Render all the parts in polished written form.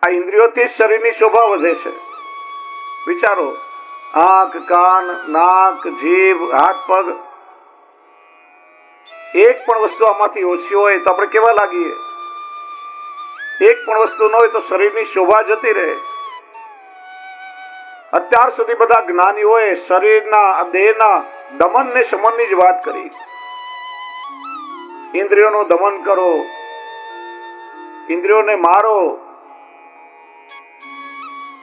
આ ઇન્દ્રિયોથી શરીરની શોભા વધે છે. વિચારો, આંખ, કાન, નાક, જીભ, હાથ, પગ, એક પણ વસ્તુ આમાંથી ઓછી હોય તો આપણે કેવા લાગીએ? એક પણ વસ્તુ ન હોય તો શરીરની શોભા જતી રહે. અત્યાર સુધી બધા જ્ઞાનીઓએ શરીરના, દેહના દમન ને શમનની જ વાત કરી. ઇન્દ્રિયોનું દમન કરો, ઇન્દ્રિયોને મારો.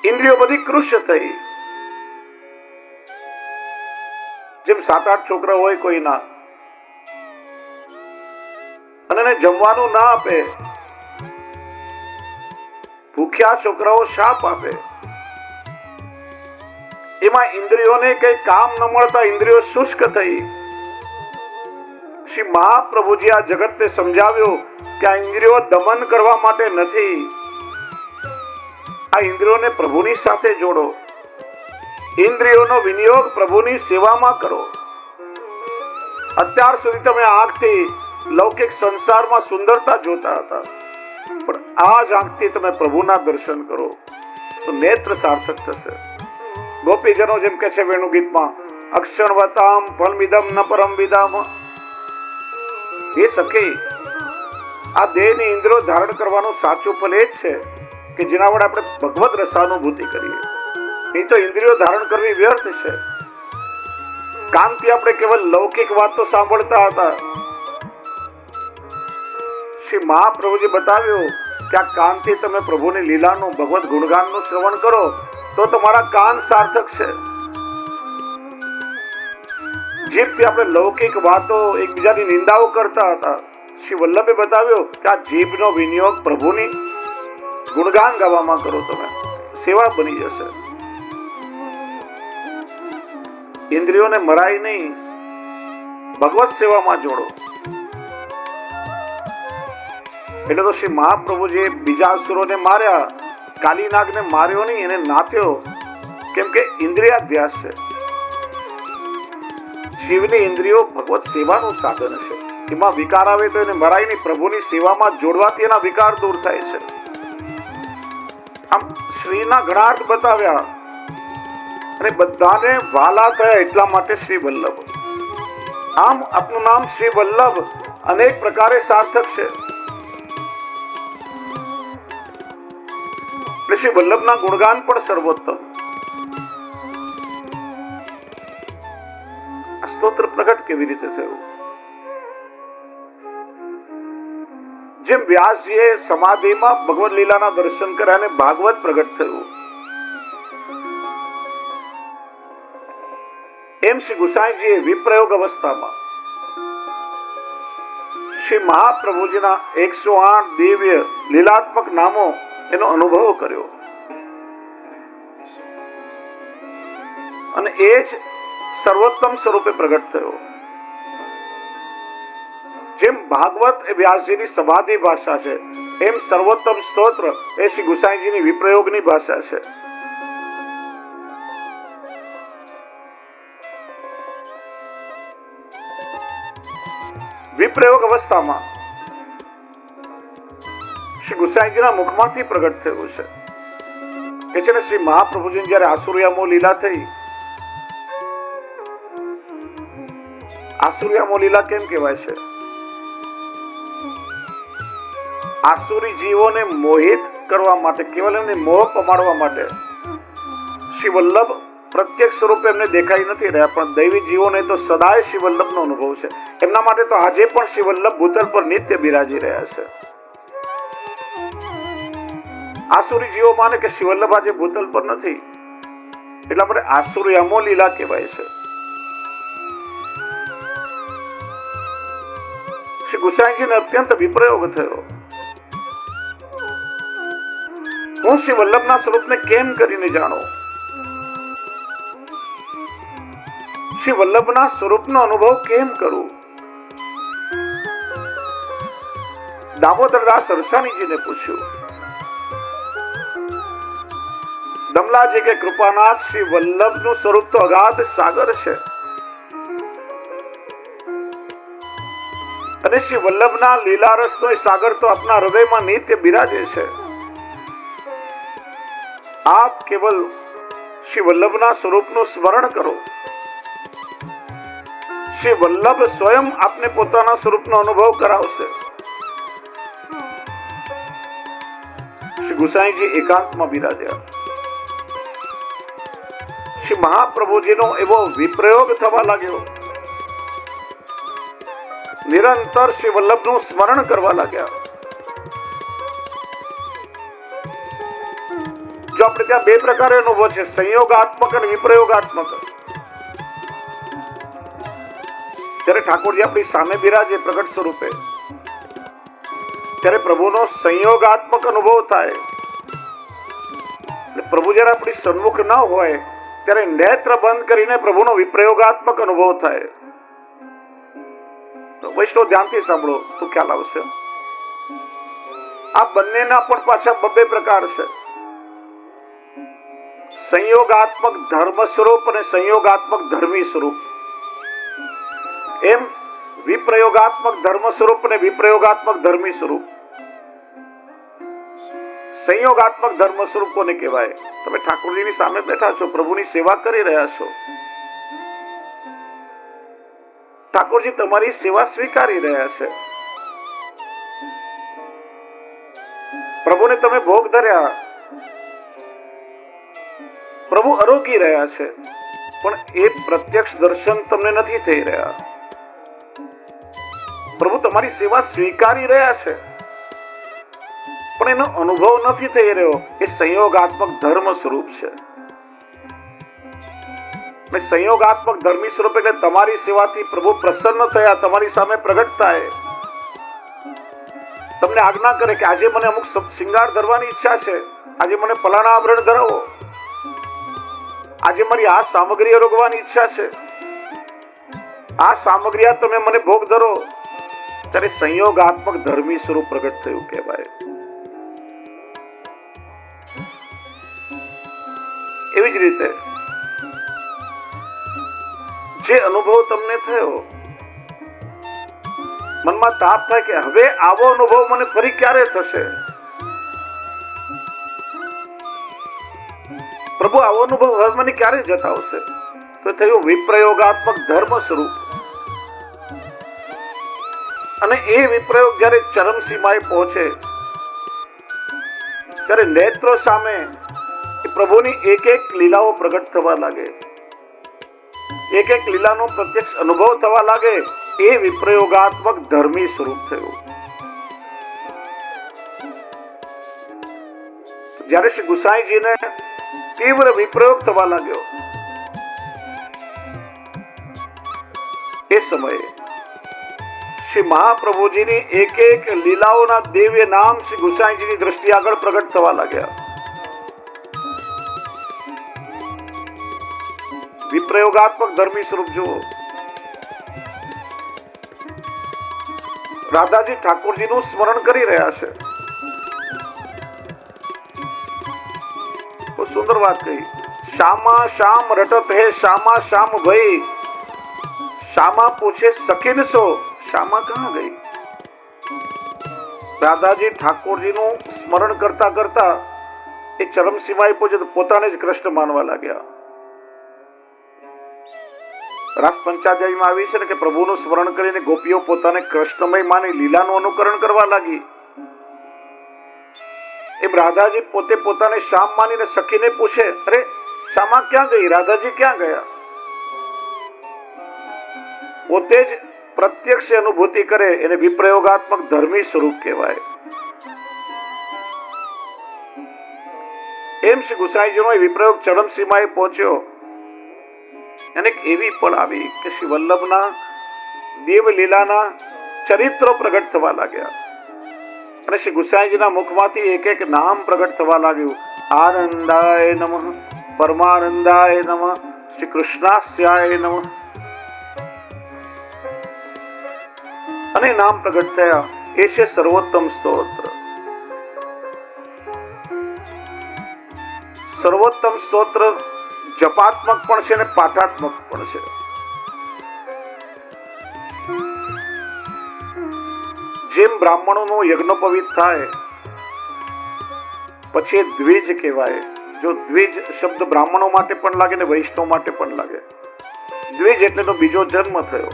ઇન્દ્રિયો બધી કૃષ્ય થઈ. જેમ 7-8 છોકરા હોય કોઈના, અને એને જમવાનું ના આપે, ભૂખ્યા છોકરાઓ શાપ આપે. એમાં ઇન્દ્રિયોને કઈ કામ ન મળતા ઇન્દ્રિયો શુષ્ક થઈ. શ્રી મહાપ્રભુજી આ જગતને સમજાવ્યું કે આ ઇન્દ્રિયો દમન કરવા માટે નથી. આ ઇન્દ્રિયોને પ્રભુની સાથે જોડો. ઇન્દ્રિયોનો વિનિયોગ પ્રભુની સેવામાં કરો. અત્યાર સુધી તમે આંખથી લૌકિક સંસારમાં સુંદરતા જોતા હતા, પણ આ જ આંખથી તમે પ્રભુના દર્શન કરો તો નેત્ર સાર્થક થશે. ગોપીજનો જેમ કે છે વેણુ ગીતમાં, અક્ષણવતામ ફલમિદમ ન પરમ વિદામ. એ સખી, આ દેહની ઇન્દ્રિયો ધારણ કરવાનું સાચું ફલ એ જ છે કે જેના વડે આપણે ભગવદ રસાનુભૂતિ કરીએ. નહીં તો ઇન્દ્રિયો ધારણ કરવી વ્યર્થ છે. કાનથી આપણે કેવલ લૌકિક વાતો સાંભળતા હતા. શ્રી મહાપ્રભુજી બતાવ્યું કે આ કાનથી તમે પ્રભુની લીલાનું, ભગવદ ગુણગાનનું શ્રવણ કરો તો તમારા કાન સાર્થક છે. જીભથી આપણે લૌકિક વાતો, એકબીજાની નિંદાઓ કરતા હતા. શ્રી વલ્લભે બતાવ્યો કે આ જીભનો વિનિયોગ પ્રભુની ગુણગાન ગાવામાં કરો, તમે સેવા બની જશે. ઇન્દ્રિયોને મરાય નહીં, ભગવત સેવામાં જોડો. એટલે તો શ્રી મહાપ્રભુજીએ બીજા અસુરોને માર્યા, કાલીનાગને માર્યો નહીં, એને નાથ્યો. કેમ કે ઇન્દ્રિયાધ્યાસ છે. શિવની ઇન્દ્રિયો ભગવત સેવાનું સાધન છે. એમાં વિકાર આવે તો એને મરાય નહીં, પ્રભુની સેવામાં જોડવાથી એના વિકાર દૂર થાય છે. આમ શ્રીના ઘણા અર્થ બતાવ્યા અને બધાને વાલા થયા એટલા માટે શ્રી વલ્લભ. આમ આપનું નામ શ્રી વલ્લભ અનેક પ્રકારે સાર્થક છે. શ્રી વલ્લભના ગુણગાન પણ સર્વોત્તમ. આ સ્તોત્ર પ્રગટ કેવી રીતે થયું? જેમ વ્યાસજીએ સમાધિમાં ભગવદ લીલાના દર્શન કર્યા અને ભાગવત પ્રગટ થયું, એમ શ્રી ગુસાઈજીએ વિપ્રયોગ અવસ્થામાં શ્રી મહાપ્રભુજીના 108 દિવ્ય લીલાત્મક નામો એનો અનુભવ કર્યો. અને એ જ સર્વોત્તમ સ્વરૂપે પ્રગટ થયો. જેમ ભાગવત એ વ્યાસજીની સમાધિ ભાષા છે, એમ સર્વોત્તમ સ્તોત્ર એ શ્રી ગુસાઈજીની વિપ્રયોગની ભાષા છે. વિપ્રયોગ અવસ્થામાં શ્રી ગુસાઈજીના મુખમાંથી પ્રગટ થયું છે. કે છે ને, શ્રી મહાપ્રભુજીની જયારે આસુરિયામો લીલા થઈ. આસુરિયામો લીલા કેમ કહેવાય છે? આસુરી જીવોને મોહિત કરવા માટે, કેવલ એમને મોહ પમાડવા માટે. શ્રી વલ્લભ પ્રત્યક્ષ સ્વરૂપે એમને દેખાઈ નથી રહ્યા, પણ દૈવી જીવોને તો સદાય શ્રી વલ્લભનો અનુભવ છે. એમના માટે તો આજે પણ શ્રી વલ્લભ ભૂતલ પર નિત્ય બિરાજી રહ્યા છે. આસુરી જીવો માને કે શ્રી વલ્લભ આજે ભૂતલ પર નથી, એટલા માટે આસુરી અમો લીલા કહેવાય છે. શ્રી ગુસાઈજીને અત્યંત વિપ્રયોગ થયો. હું શ્રી વલ્લભના સ્વરૂપને કેમ કરીને જાણું? શ્રી વલ્લભના સ્વરૂપનો અનુભવ કેમ કરું? દામોદરદાસ સરસાણીજીને પૂછ્યું. દમલાજી કે કૃપાનાથ, શ્રી વલ્લભનું સ્વરૂપ તો અગાધ સાગર છે, અને શ્રી વલ્લભના લીલા રસનો એ સાગર તો આપના હૃદયમાં નિત્ય બિરાજે છે. આપ કેવલ શ્રી વલ્લભના સ્વરૂપનું સ્મરણ કરો. શ્રી વલ્લભ સ્વયં આપને પોતાના સ્વરૂપનો અનુભવ કરાવશે. શ્રી ગુસાઈજી એકાંતમાં બિરાજ્યા. શ્રી મહાપ્રભુજીનો એવો વિપ્રયોગ થવા લાગ્યો. નિરંતર શ્રી વલ્લભનું સ્મરણ કરવા લાગ્યા. જો આપણે ત્યાં બે પ્રકારે અનુભવ છે, સંયોગાત્મક અને વિપ્રયોગાત્મક. જ્યારે ઠાકોરજી આપણી સામે બિરાજે પ્રગટ સ્વરૂપે, ત્યારે પ્રભુનો સંયોગાત્મક અનુભવ થાય. પ્રભુ જ્યારે આપણી સન્મુખ ન હોય ત્યારે નેત્ર બંધ કરીને પ્રભુનો વિપ્રયોગાત્મક અનુભવ થાય. વૈષ્ણવ ધ્યાનથી સાંભળો તો ખ્યાલ આવશે. આ બંનેના પણ પાછા બબ્બે પ્રકાર છે. સંયોગાત્મક ધર્મ સ્વરૂપ અને સંયોગાત્મક ધર્મી સ્વરૂપ. એમ વિપ્રયોગાત્મક ધર્મ સ્વરૂપ અને વિપ્રયોગાત્મક ધર્મી સ્વરૂપ. સંયોગાત્મક ધર્મ સ્વરૂપ કોને કહેવાય? તમે ઠાકોરજીની સામે બેઠા છો, પ્રભુની સેવા કરી રહ્યા છો. ઠાકોરજી તમારી સેવા સ્વીકારી રહ્યા છે. પ્રભુને તમે ભોગ ધર્યા, પ્રભુ આરોગી રહ્યા છે, પણ એ પ્રત્યક્ષ દર્શન તમને નથી થઈ રહ્યા. પ્રભુ તમારી સેવા સ્વીકારી રહ્યા છે, પણ એનો અનુભવ નથી થઈ રહ્યો. એ સંયોગાત્મક ધર્મ સ્વરૂપ છે. સંયોગાત્મક ધર્મી સ્વરૂપ એટલે તમારી સેવાથી પ્રભુ પ્રસન્ન થયા, તમારી સામે પ્રગટ થાય, તમને આજ્ઞા કરે કે આજે મને અમુક શિંગાર ધરવાની ઈચ્છા છે, આજે મને ફલાણા આભરણ ધરાવો, આજે મારી આ સામગ્રી આરોગવાની ઈચ્છા છે, આ સામગ્રી તમે મને ભોગ ધરો. ત્યારે સંયોગાત્મક ધર્મી સ્વરૂપ પ્રગટ થયું કહેવાય. એવી જ રીતે જે અનુભવ તમને થયો, મનમાં તાપ થાય કે હવે આવો અનુભવ મને ફરી ક્યારે થશે? પ્રભુ આવો અનુભવ હવે મને ક્યારે જતાવશે? તો થયું વિપ્રયોગાત્મક ધર્મ સ્વરૂપ. અને એ વિપ્રયોગ જ્યારે ચરમસીમાએ પહોંચે ત્યારે નેત્રો સામે પ્રભુની એક એક લીલાઓ પ્રગટ થવા લાગે, એક એક લીલાનો પ્રત્યક્ષ અનુભવ થવા લાગે. એ વિપ્રયોગાત્મક ધર્મી સ્વરૂપ થયું. જ્યારે શ્રી ગુસાઈજીને તીવ્ર વિપ્રયોગ થવા લાગ્યો, એ સમયે શ્રી મહાપ્રભુજીની એક એક લીલાઓના દિવ્ય નામ શ્રી ગુસાઈજીની દ્રષ્ટિ આગળ પ્રગટ થવા લાગ્યા. વિપ્રયોગાત્મક ધર્મી સ્વરૂપ જુઓ. રાધાજી ઠાકોરજીનું સ્મરણ કરી રહ્યા છે. બહુ સુંદર વાત કહી. શ્યામા શ્યામ રટત હે શ્યામા શ્યામ ભઈ, શ્યામા પૂછે સખીન સો, શ્યામા કહા ગઈ. રાધાજી ઠાકોરજીનું સ્મરણ કરતા કરતા એ ચરમસીમાએ પહોંચે તો પોતાને જ કૃષ્ણ માનવા લાગ્યા. રાસ પંચાધ્યાયમાં આવી છે ને કે પ્રભુનું સ્મરણ કરીને ગોપીઓ પોતાને કૃષ્ણમય માની લીલાનું અનુકરણ કરવા લાગી. એમ રાધાજી પોતે પોતાને શ્યામ માનીને સખીને પૂછે, અરે શ્યામા ક્યાં ગઈ, રાધાજી ક્યાં ગયા? પોતે જ પ્રત્યક્ષ અનુભૂતિ કરે, એને વિપ્રયોગાત્મક ધર્મી સ્વરૂપ કહેવાય. એમ શ્રી ગુસાઈજીનો વિપ્રયોગ ચરમસીમાએ પહોંચ્યો. અને એવી પણ આવી કે શ્રી વલ્લભના દેવ લીલાના ચરિત્રો પ્રગટ થવા લાગ્યા. અને શ્રી ગુસાઈજીના મુખમાંથી એક એક નામ પ્રગટ થવા લાગ્યું. આનંદાય નમઃ, પરમાનંદાય નમઃ, શ્રી કૃષ્ણાસ્યાય નમઃ. અને નામ પ્રગટ થયા. એ છે સર્વોત્તમ સ્તોત્ર. સર્વોત્તમ સ્તોત્ર જપાત્મક પણ છે અને પાઠાત્મક પણ છે. જેમ બ્રાહ્મણોનો યજ્ઞોપવિત થાય પછી દ્વિજ કહેવાય, જો દ્વિજ શબ્દ બ્રાહ્મણો માટે પણ લાગે ને વૈષ્ણવ માટે પણ લાગે. દ્વિજ એટલે તો બીજો જન્મ થયો.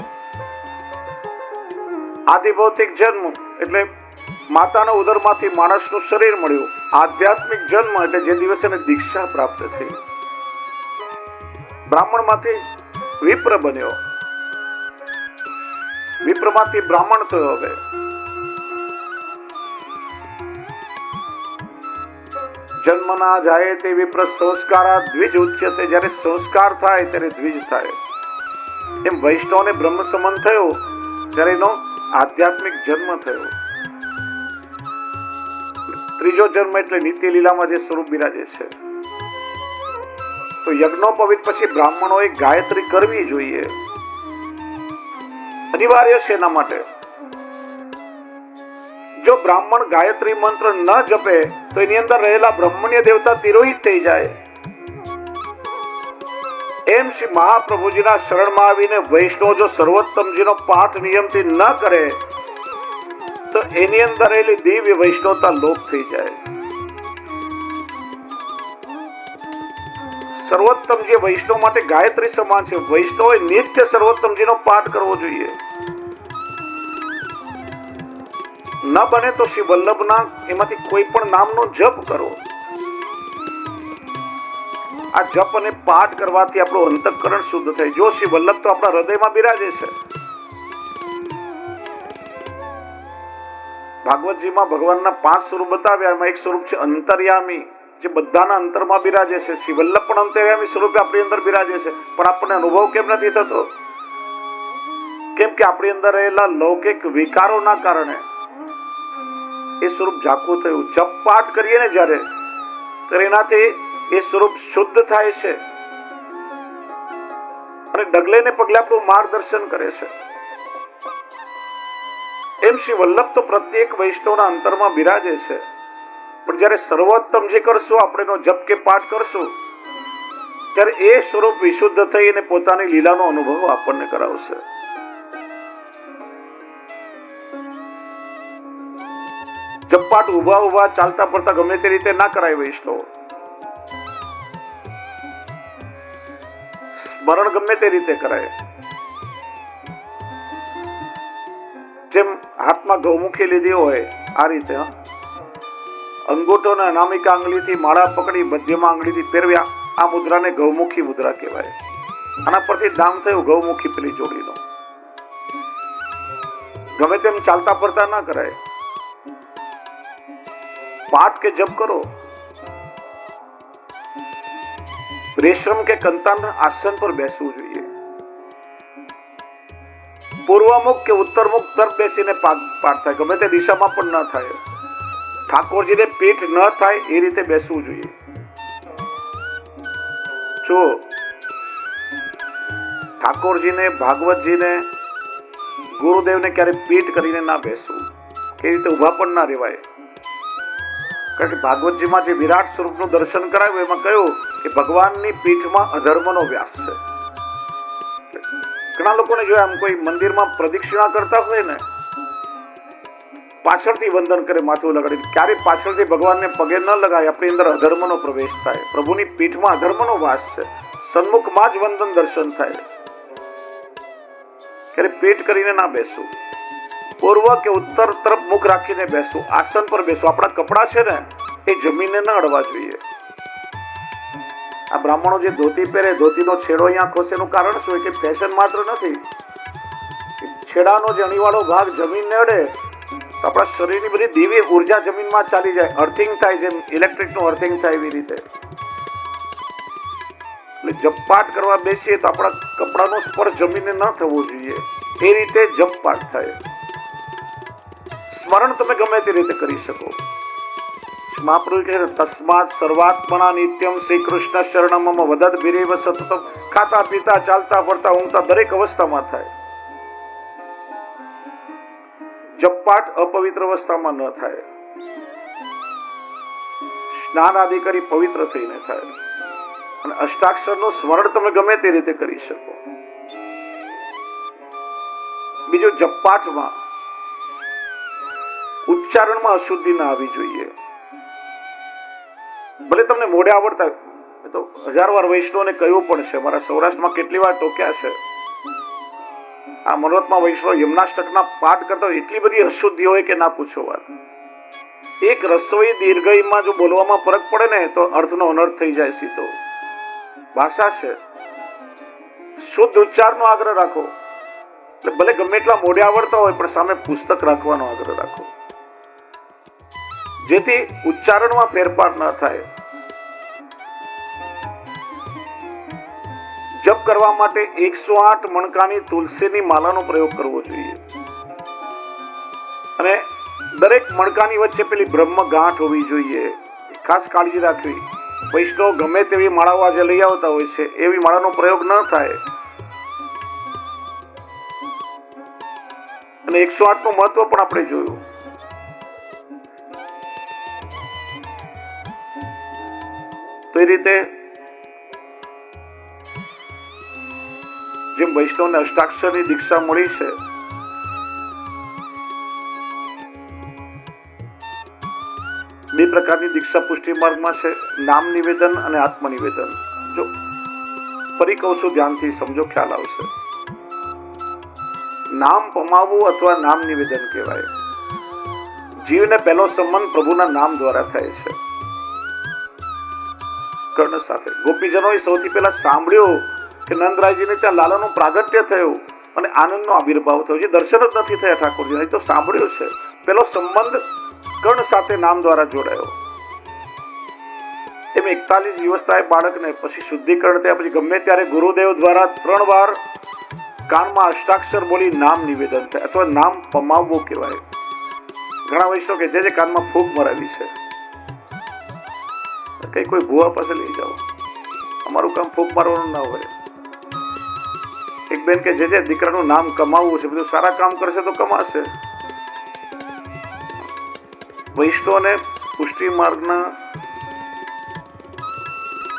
આદિભૌતિક જન્મ એટલે માતાના ઉદરમાંથી માણસનું શરીર મળ્યું. આધ્યાત્મિક જન્મ એટલે જે દિવસે એને દીક્ષા પ્રાપ્ત થઈ. બ્રાહ્મણમાંથી વિપ્ર બન્યો, વિપ્રમાંથી બ્રાહ્મણ થયો. હવે જન્મના જાય તે વિપ્ર સંસ્કારા દ્વિજ ઉચ્યતે. જ્યારે સંસ્કાર થાય ત્યારે દ્વિજ થાય. એમ વૈષ્ણવને બ્રહ્મ સમન થયો ત્યારે એનો આધ્યાત્મિક જન્મ થયો. ત્રીજો જન્મ એટલે નિત્ય લીલામાં જે સ્વરૂપ બિરાજે છે. તો યજ્ઞોપવિત પછી બ્રાહ્મણોએ ગાયત્રી કરવી જોઈએ, અનિવાર્ય છે. એના માટે જો બ્રાહ્મણ ગાયત્રી મંત્ર ન જપે તો એની અંદર રહેલા બ્રહ્મણ્ય દેવતા તિરોહિત થઈ જાય. એમ શ્રી મહાપ્રભુજીના શરણમાં આવીને વૈષ્ણવ જો સર્વોત્તમજીનો પાઠ નિયમથી ન કરે તો એની અંદર રહેલી દિવ્ય વૈષ્ણવતા લોપ થઈ જાય. સર્વોત્તમજી વૈષ્ણવ માટે ગાયત્રી સમાન છે. વૈષ્ણવે નિત્ય સર્વોત્તમજીનો પાઠ કરવો જોઈએ. ન બને તો શ્રી વલ્લભના એમાંથી કોઈ પણ નામનો જપ કરો. આ જપ અને પાઠ કરવાથી આપણું અંતઃકરણ શુદ્ધ થાય. જો શ્રી વલ્લભ તો આપણા હૃદયમાં બિરાજે છે. ભાગવતજીમાં ભગવાનના 5 સ્વરૂપ બતાવ્યા. એમાં એક સ્વરૂપ છે અંતર્યામી, જે બધાના અંતરમાં બિરાજે છે. શ્રી વલ્લભ પણ અંતર્યામી સ્વરૂપે આપણી અંદર બિરાજે છે, પણ આપણને અનુભવ કેમ નથી થતો? કેમ કે આપણી અંદર રહેલા લૌકિક વિકારોના કારણે એ સ્વરૂપ ઝાંખું થયું. જપ પાઠ કરીએ ને જ્યારે, ત્યારે એનાથી એ સ્વરૂપ શુદ્ધ થાય છે અને ડગલે ને પગલે આપણું માર્ગદર્શન કરે છે. એમ શ્રી વલ્લભ તો પ્રત્યેક વૈષ્ણવના અંતરમાં બિરાજે છે, પણ જ્યારે સર્વોત્તમ જે કરશું, આપણે એનો જપ કે પાઠ કરશું, ત્યારે એ સ્વરૂપ વિશુદ્ધ થઈ અને પોતાની લીલાનો અનુભવ આપણને કરાવશે. જપ પાઠ ઉભા ઉભા ચાલતા પડતા ગમે તે રીતે ના કરાય. વૈષ્ણવ સ્મરણ ગમે તે રીતે કરાય. જેમ હાથમાં ગૌમુખી લીધી હોય આ રીતે, અંગૂઠો અને અનામિકા આંગળીથી માળા પકડી મધ્યમાં આંગળીથી ફેરવ્યા, આ મુદ્રાને ગૌમુખી મુદ્રા કહેવાય. આના પરથી નામ થયું ગૌમુખી પેલી જોડીનો. ગમે તેમ ચાલતા પડતા ના કરાય. પાઠ કે જપ કરો, રેશમ કે કંતાન આસન પર બેસવું જોઈએ. પૂર્વમુખ કે ઉત્તરમુખ તરફ બેસીને પાઠ થાય. ગમે તે દિશામાં પણ ન થાય. ઠાકોરજીને પીઠ ન થાય એ રીતે બેસવું જોઈએ. જો ઠાકોરજીને, ભાગવતજીને, ગુરુદેવને ક્યારે પીઠ કરીને ના બેસવું. એ રીતે ઉભા પણ ના રહેવાય. કારણ કે ભાગવતજીમાં જે વિરાટ સ્વરૂપનું દર્શન કરાવ્યું એમાં કહ્યું કે ભગવાનની પીઠમાં અધર્મનો વ્યાસ છે. ઘણા લોકોને જોયા, આમ કોઈ મંદિરમાં પ્રદક્ષિણા કરતા હોય ને, પાછળથી વંદન કરે, માથું લગાડી. ક્યારે પાછળથી ભગવાનને પગે ન લગાય, આપણી અંદર અધર્મનો પ્રવેશ થાય. પ્રભુની પીઠમાં અધર્મનો વાસ છે. સન્મુખમાં જ વંદન દર્શન થાય. ક્યારે પીઠ કરીને ના બેસવું. પૂર્વ કે ઉત્તર તરફ મુખ રાખીને બેસવું. આસન પર બેસવું. આપણા કપડા છે ને એ જમીનને ન અડવા જોઈએ. આ બ્રાહ્મણો જે ધોતી પહેરે, ધોતીનો છેડો અહીંયા ખોસે, એનું કારણ શું? કે ફેશન માત્ર નથી. છેડાનો જે અણીવાળો ભાગ જમીનને અડે તો આપણા શરીરની બધી દિવ્ય ઉર્જા જમીનમાં ચાલી જાય. અર્થિંગ થાય, જેમ ઇલેક્ટ્રિકનું અર્થિંગ થાય એવી રીતે. એટલે જપ પાઠ કરવા બેસીએ તો આપણા કપડાનો સ્પર્શ જમીનને ન થવો જોઈએ. એ રીતે જપ પાઠ થાય. સ્મરણ તમે ગમે તે રીતે કરી શકો. મહાપ્રભુ કહે તસ્માત સર્વાત્મના નિત્યમ શ્રી કૃષ્ણ શરણમ મમ વદત ભીરેવ સતતમ. ખાતા પીતા ચાલતા ફરતા ઊંઘતા દરેક અવસ્થામાં થાય. જપ પાઠ અપવિત્ર અવસ્થામાં ન થાય. સ્નાન આદિ કરી પવિત્ર થઈને થાય. અને અષ્ટાક્ષરનું સ્મરણ તમે ગમે તે રીતે કરી શકો. બીજું, જપ પાઠમાં ઉચ્ચારણમાં અશુદ્ધિ ના આવી જોઈએ. ભલે તમને મોઢે આવડતા, તો 1000 વાર વૈષ્ણવને કહ્યું પણ છે, મારા સૌરાષ્ટ્રમાં કેટલી વાર ટોક્યા છે. આ મનોરથમાં વૈષ્ણવ યમનાષ્ટકના પાઠ કરતા એટલી બધી અશુદ્ધિ હોય કે ના પૂછો વાત. એક રસોઈ દીર્ઘઈમાં જો બોલવામાં ફરક પડે ને તો અર્થનો અનર્થ થઈ જાય સીધો. ભાષા છે, શુદ્ધ ઉચ્ચારનો આગ્રહ રાખો. એટલે ભલે ગમે એટલા મોઢે આવડતા હોય પણ સામે પુસ્તક રાખવાનો આગ્રહ રાખો, જેથી ઉચ્ચારણમાં ફેરફાર ન થાય. જપ કરવા માટે 108 મણકાની તુલસીની માલાનો પ્રયોગ કરવો જોઈએ. અને દરેક મણકાની વચ્ચે પેલી બ્રહ્મ ગાંઠ હોવી જોઈએ. ખાસ કાળજી રાખવી. વૈષ્ણવ ગમે તેવી માળાઓ આજે લઈ આવતા હોય છે, એવી માળાનો પ્રયોગ ન થાય. અને 108 નું મહત્વ પણ આપણે જોયું. તો એ રીતે જેમ વૈષ્ણવને અષ્ટાક્ષરની દીક્ષા મળી છે, બે પ્રકારની દીક્ષા પુષ્ટિ માર્ગમાં છે, નામ નિવેદન અને આત્મ નિવેદન. જો ફરી કહું છું, ધ્યાનથી સમજો, ખ્યાલ આવશે. નામ પમાવવું અથવા નામ નિવેદન કહેવાય. જીવને પહેલો સંબંધ પ્રભુના નામ દ્વારા થાય છે, કર્ણ સાથે. ગોપીજનોએ સૌથી પહેલા સાંભળ્યું કે નંદરાયજીને ત્યાં લાલાનું પ્રાગટ્ય થયું અને આનંદનો આવિર્ભાવ થયો. જે દર્શન જ નથી થયા ઠાકોરજીને, તો સાંભળ્યું છે. પેલો સંબંધ કર્ણ સાથે નામ દ્વારા જોડાયો. એમ 41 દિવસ થાય બાળકને, પછી શુદ્ધિકરણ થયા, પછી ગમે ત્યારે ગુરુદેવ દ્વારા 3 વાર કાનમાં અષ્ટાક્ષર બોલી નામ નિવેદન થાય, અથવા નામ પમાવવું કહેવાય. ઘણા વૈષ્ણવ કે જે કાનમાં ફૂંક મરાવી છે, કઈ કોઈ ભુવા પાસે લઈ જાઓ, અમારું કામ ફૂંક મારવાનું ના હોય. એક બેન કે જે દીકરાનું નામ કમાવવું છે, બધું સારા કામ કરશે તો કમાશે. વૈષ્ણવને પુષ્ટિ માર્ગના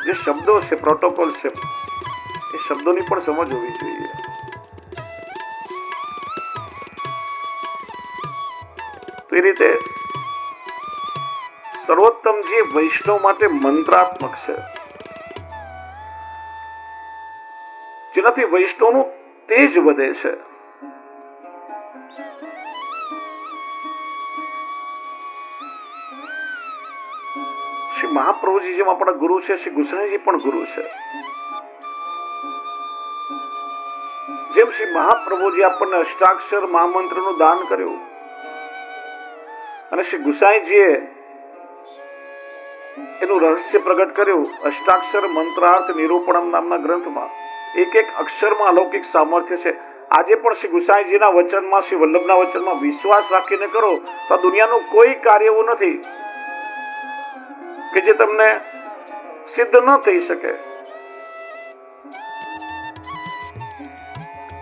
જે શબ્દો છે, પ્રોટોકોલ છે, એ શબ્દોની પણ સમજ હોવી જોઈએ. તો એ રીતે સર્વોત્તમજી વૈષ્ણવ માટે મંત્રાત્મક છે, જેનાથી વૈષ્ણવનું તેજ વધે છે. શ્રી મહાપ્રભુજી જેમ આપણા ગુરુ છે, શ્રી ગુસાઈજી પણ ગુરુ છે. જેમ શ્રી મહાપ્રભુજી આપણને અષ્ટાક્ષર મહામંત્રનું દાન કર્યું અને શ્રી ગુસાઈજીએ એનું રહસ્ય પ્રગટ કર્યું અષ્ટાક્ષર મંત્રાર્થ નિરૂપણમ નામના ગ્રંથમાં. એક એક અક્ષરમાં અલૌકિક સામર્થ્ય છે. આજે પણ શ્રી ગુસાઈજીના વચનમાં, શ્રી વલ્લભના વચનમાં વિશ્વાસ રાખીને કરો તો આ દુનિયાનું કોઈ કાર્ય એવું નથી કે જે તમને સિદ્ધ ન થઈ શકે.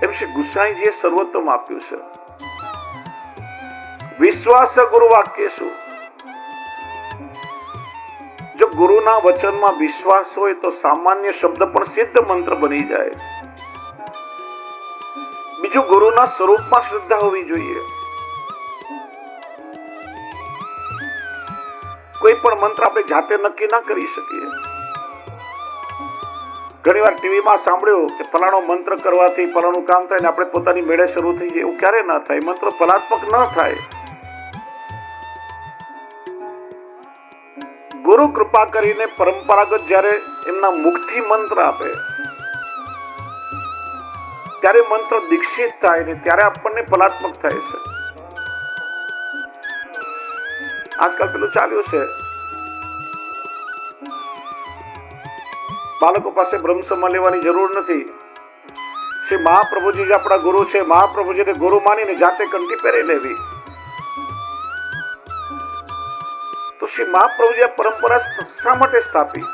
એમ શ્રી ગુસાઈજીએ સર્વોત્તમ આપ્યું છે. વિશ્વાસ ગુરુ વાક્ય શું? જો ગુરુના વચનમાં વિશ્વાસ હોય તો સામાન્ય શબ્દ પણ સિદ્ધ મંત્ર બની જાય. બીજું, ગુરુના સ્વરૂપમાં શ્રદ્ધા હોવી જોઈએ. કોઈ પણ મંત્ર આપણે જાતે નક્કી ના કરી શકીએ. ઘણી વાર ટીવીમાં સાંભળ્યું કે ફલાણો મંત્ર કરવાથી ફલાણું કામ થાય ને આપણે પોતાની મેળે શરૂ થઈ જાય. એવું ક્યારે ના થાય. મંત્ર ફલાત્મક ન થાય. ગુરુ કૃપા કરીને પરંપરાગત જ્યારે એમના મુખથી મંત્ર આપે ત્યારે મંત્ર દીક્ષિત થાય ને ત્યારે આપણને ફલાત્મક થાય છે. આજકાલ પેલું ચાલ્યું છે, બાળકો પાસે બ્રહ્મસમા લેવાની જરૂર નથી. શ્રી મહાપ્રભુજી જે આપણા ગુરુ છે, મહાપ્રભુજીને ગુરુ માનીને જાતે કંઠી પહેરી લેવી. તો શ્રી મહાપ્રભુજી આ પરંપરા શા માટે સ્થાપી?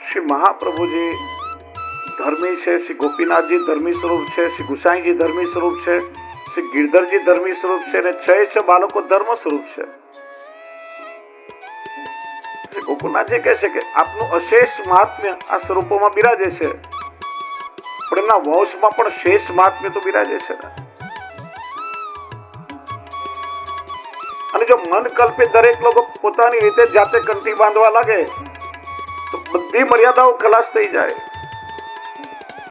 શ્રી મહાપ્રભુજી ધર્મી છે, શ્રી ગોપીનાથજી ધર્મી સ્વરૂપ છે, શ્રી ગુસાઈજી ધર્મી સ્વરૂપ છે, શ્રી ગિરધરજી ધર્મી સ્વરૂપ છે, અને 6 બાળકો ધર્મ સ્વરૂપ છે. શ્રી ગોકુલનાથજી કહે છે કે આપનું અશેષ મહાત્મ્ય આ સ્વરૂપોમાં બિરાજે છે, પણ એમના વંશમાં પણ શેષ મહાત્મ્ય તો બિરાજે છે ને. અને જો મન કલ્પિત દરેક લોકો પોતાની રીતે જાતે કંઠી બાંધવા લાગે તો બધી મર્યાદાઓ ખલાસ થઈ જાય.